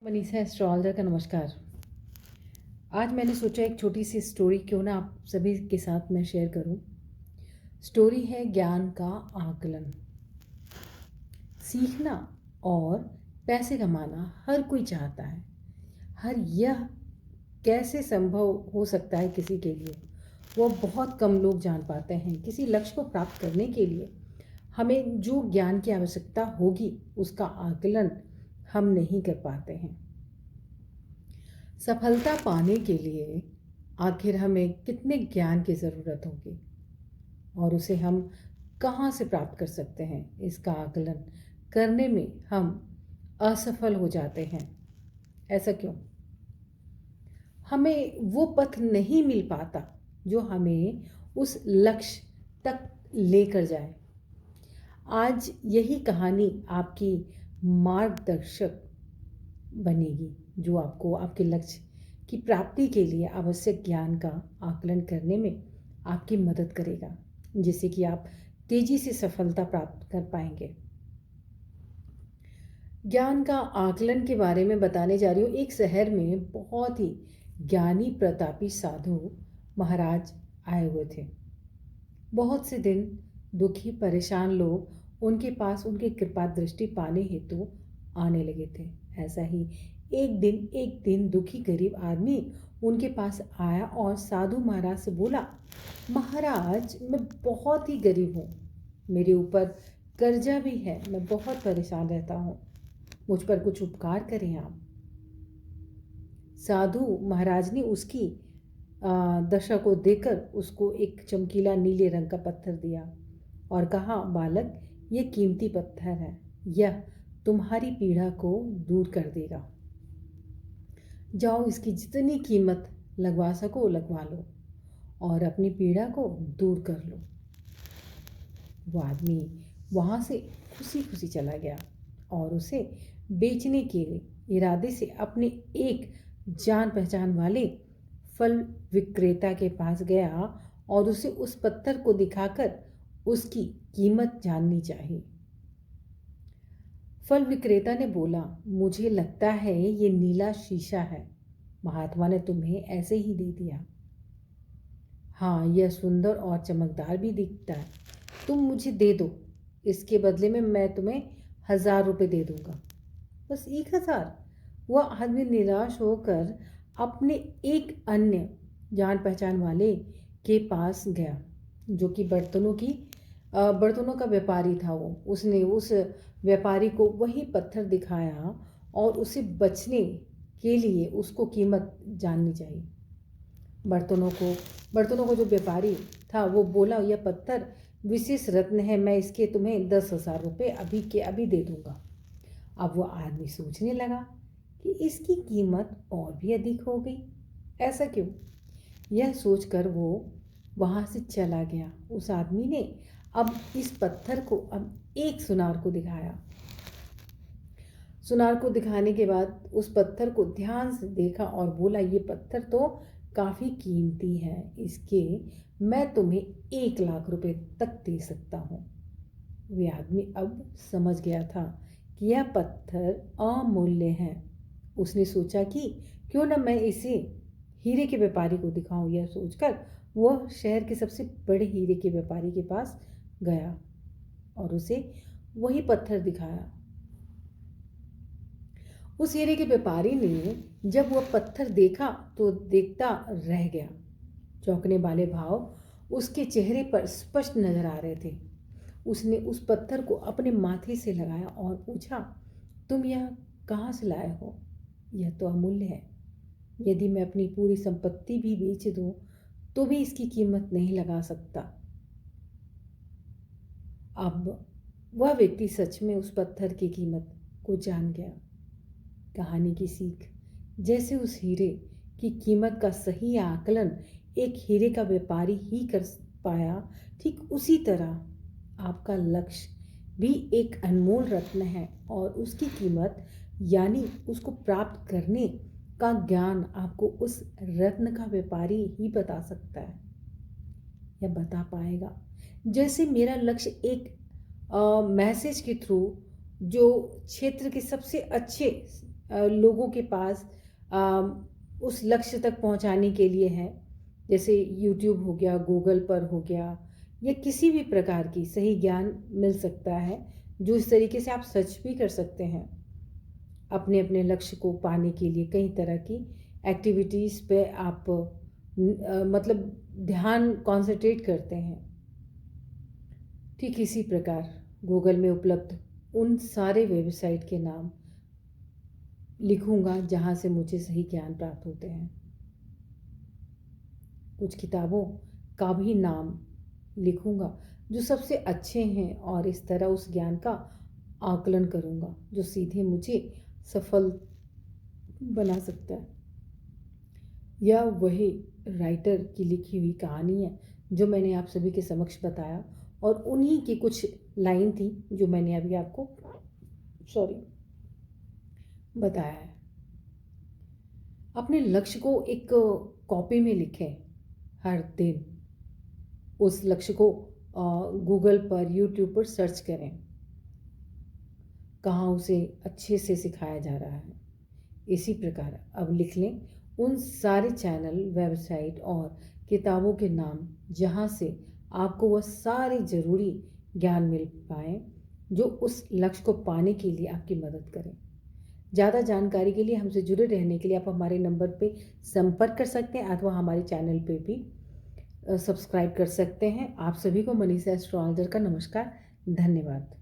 Manisha astrologer का नमस्कार। आज मैंने सोचा एक छोटी सी स्टोरी क्यों ना आप सभी के साथ मैं शेयर करूं। स्टोरी है ज्ञान का आकलन। सीखना और पैसे कमाना हर कोई चाहता है। हर यह कैसे संभव हो सकता है किसी के लिए, वो बहुत कम लोग जान पाते हैं। किसी लक्ष्य को प्राप्त करने के लिए हमें जो ज्ञान की आवश्यकता होगी उसका आकलन हम नहीं कर पाते हैं। सफलता पाने के लिए आखिर हमें कितने ज्ञान की ज़रूरत होगी और उसे हम कहाँ से प्राप्त कर सकते हैं, इसका आकलन करने में हम असफल हो जाते हैं। ऐसा क्यों? हमें वो पथ नहीं मिल पाता जो हमें उस लक्ष्य तक लेकर जाए। आज यही कहानी आपकी मार्गदर्शक बनेगी जो आपको आपके लक्ष्य की प्राप्ति के लिए आवश्यक ज्ञान का आकलन करने में आपकी मदद करेगा, जिससे कि आप तेजी से सफलता प्राप्त कर पाएंगे। ज्ञान का आकलन के बारे में बताने जा रही हूँ। एक शहर में बहुत ही ज्ञानी प्रतापी साधु महाराज आए हुए थे। बहुत से दिन दुखी परेशान लोग उनके पास उनकी कृपा दृष्टि पाने हेतु आने लगे थे। ऐसा ही एक दिन दुखी गरीब आदमी उनके पास आया और साधु महाराज से बोला, महाराज मैं बहुत ही गरीब हूँ, मेरे ऊपर कर्जा भी है, मैं बहुत परेशान रहता हूँ, मुझ पर कुछ उपकार करें आप। साधु महाराज ने उसकी दशा को देखकर उसको एक चमकीला नीले रंग का पत्थर दिया और कहा, बालक यह कीमती पत्थर है, यह तुम्हारी पीड़ा को दूर कर देगा, जाओ इसकी जितनी कीमत लगवा सको लगवा लो और अपनी पीड़ा को दूर कर लो। वो आदमी वहाँ से खुशी खुशी चला गया और उसे बेचने के इरादे से अपने एक जान पहचान वाले फल विक्रेता के पास गया और उसे उस पत्थर को दिखाकर उसकी कीमत जाननी चाहिए। फल विक्रेता ने बोला, मुझे लगता है ये नीला शीशा है, महात्मा ने तुम्हें ऐसे ही दे दिया। हाँ, यह सुंदर और चमकदार भी दिखता है, तुम मुझे दे दो, इसके बदले में मैं तुम्हें 1000 रुपये दे दूंगा। बस 1000? वह आदमी निराश होकर अपने एक अन्य जान पहचान वाले के पास गया जो कि बर्तनों का व्यापारी था। उसने उस व्यापारी को वही पत्थर दिखाया और उसे बचने के लिए उसको कीमत जाननी चाहिए। बर्तनों को जो व्यापारी था वो बोला, यह पत्थर विशेष रत्न है, मैं इसके तुम्हें 10,000 रुपये अभी के अभी दे दूंगा। अब वो आदमी सोचने लगा कि इसकी कीमत और भी अधिक हो गई, ऐसा क्यों? यह सोचकर वो वहाँ से चला गया। उस आदमी ने अब इस पत्थर को एक सुनार को दिखाया। सुनार को दिखाने के बाद उस पत्थर को ध्यान से देखा और बोला, ये पत्थर तो काफ़ी कीमती है, इसके मैं तुम्हें 1,00,000 रुपये तक दे सकता हूँ। वे आदमी अब समझ गया था कि यह पत्थर अमूल्य है। उसने सोचा कि क्यों न मैं इसे हीरे के व्यापारी को दिखाऊं। यह सोचकर वह शहर के सबसे बड़े हीरे के व्यापारी के पास गया और उसे वही पत्थर दिखाया। उस हीरे के व्यापारी ने जब वह पत्थर देखा तो देखता रह गया। चौंकने वाले भाव उसके चेहरे पर स्पष्ट नजर आ रहे थे। उसने उस पत्थर को अपने माथे से लगाया और पूछा, तुम यह कहाँ से लाए हो? यह तो अमूल्य है, यदि मैं अपनी पूरी संपत्ति भी बेच दूं तो भी इसकी कीमत नहीं लगा सकता। अब वह व्यक्ति सच में उस पत्थर की कीमत को जान गया। कहानी की सीख, जैसे उस हीरे की कीमत का सही आकलन एक हीरे का व्यापारी ही कर पाया, ठीक उसी तरह आपका लक्ष्य भी एक अनमोल रत्न है और उसकी कीमत यानी उसको प्राप्त करने का ज्ञान आपको उस रत्न का व्यापारी ही बता सकता है या बता पाएगा। जैसे मेरा लक्ष्य एक मैसेज के थ्रू जो क्षेत्र के सबसे अच्छे लोगों के पास उस लक्ष्य तक पहुंचाने के लिए है। जैसे यूट्यूब हो गया, गूगल पर हो गया, या किसी भी प्रकार की सही ज्ञान मिल सकता है, जो इस तरीके से आप सर्च भी कर सकते हैं। अपने अपने लक्ष्य को पाने के लिए कई तरह की एक्टिविटीज़ पे आप मतलब ध्यान कॉन्सेंट्रेट करते हैं। ठीक इसी प्रकार गूगल में उपलब्ध उन सारे वेबसाइट के नाम लिखूंगा जहाँ से मुझे सही ज्ञान प्राप्त होते हैं। कुछ किताबों का भी नाम लिखूंगा जो सबसे अच्छे हैं, और इस तरह उस ज्ञान का आकलन करूंगा जो सीधे मुझे सफल बना सकता है। यह वही राइटर की लिखी हुई कहानी है जो मैंने आप सभी के समक्ष बताया, और उन्हीं की कुछ लाइन थी जो मैंने अभी आपको बताया है। अपने लक्ष्य को एक कॉपी में लिखें हर दिन। उस लक्ष्य को गूगल पर, यूट्यूब पर सर्च करें कहाँ उसे अच्छे से सिखाया जा रहा है। इसी प्रकार अब लिख लें उन सारे चैनल, वेबसाइट और किताबों के नाम जहाँ से आपको वह सारे ज़रूरी ज्ञान मिल पाए जो उस लक्ष्य को पाने के लिए आपकी मदद करें। ज़्यादा जानकारी के लिए, हमसे जुड़े रहने के लिए आप हमारे नंबर पे संपर्क कर सकते हैं, अथवा हमारे चैनल पे भी सब्सक्राइब कर सकते हैं। आप सभी को मनीषा एस्ट्रोलॉजर का नमस्कार, धन्यवाद।